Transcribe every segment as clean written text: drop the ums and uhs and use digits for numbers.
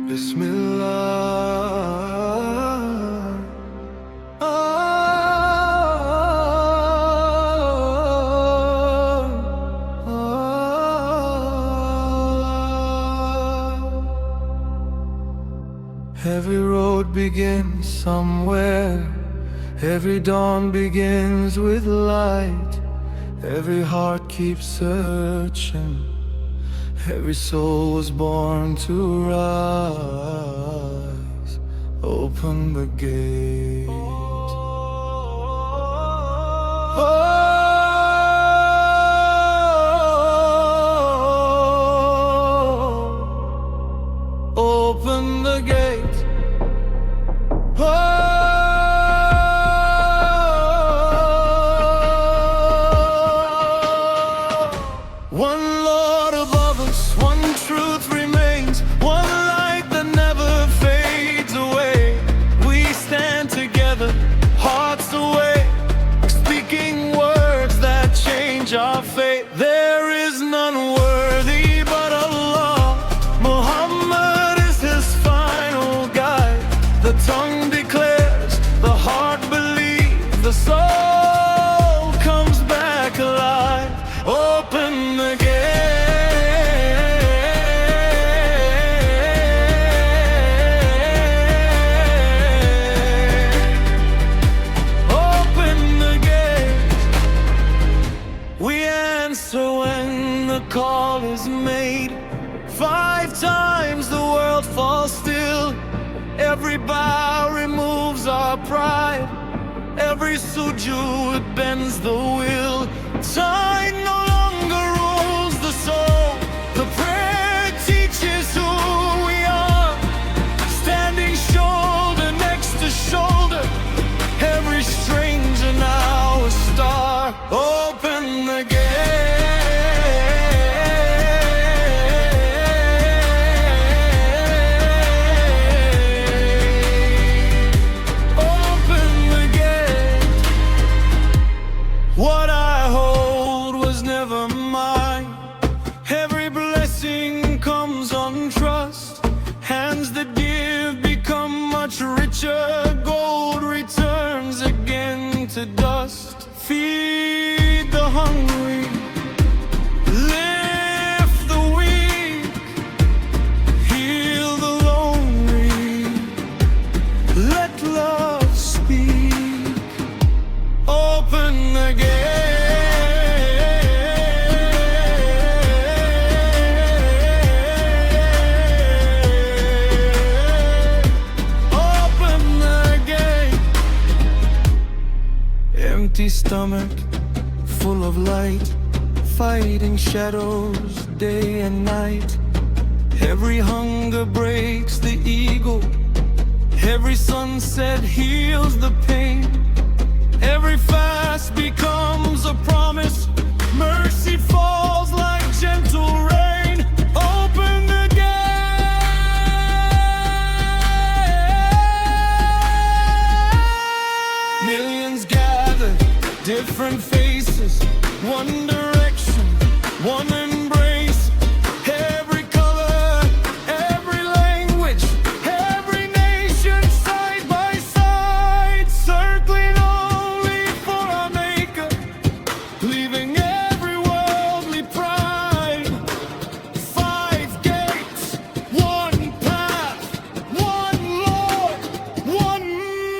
Bismillah. Every road begins somewhere. Every dawn begins with light. Every heart keeps searching. Every soul was born to rise. Open the gate. Open the gate. One Lord above us, one truth remains, one light that never fades away. We stand together, hearts awake, speaking words that change our fate. There is none worthy but Allah. Muhammad is his final guide. The tongue declares, the heart believes, the soul comes back alive. Open the gate. Open the gate. We answer when the call is made. 5 times the world falls still. Every bow removes our pride. Every sujood bends the will. Time no longer rules the soul. The prayer teaches who we are, standing shoulder next to shoulder. Every stranger now a star. Open the gate. What I hold was never mine. Every blessing comes on trust. Hands that give become much richer. Gold returns again to dust. Feed the hungry, lift the weak, heal the lonely. Let love speak. Open the gate. Open the gate. Empty stomach, full of light, fighting shadows day and night. Every hunger breaks the ego. Every sunset heals the pain. Every fast becomes a promise. Mercy falls like gentle rain. Open the gate. Millions gather, different faces, one direction, one embrace. Every color, every language, every nation side by side, circling only for our Maker, leaving every worldly pride. 5 gates, one path, one Lord, one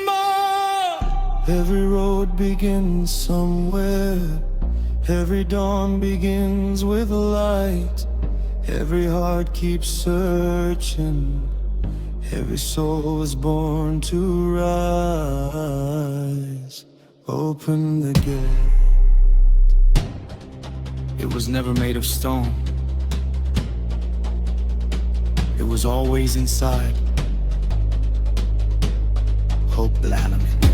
Ummah. Every road begins somewhere. Every dawn begins with light. Every heart keeps searching. Every soul is born to rise. Open the gate. It was never made of stone. It was always inside. Hope the Alamin.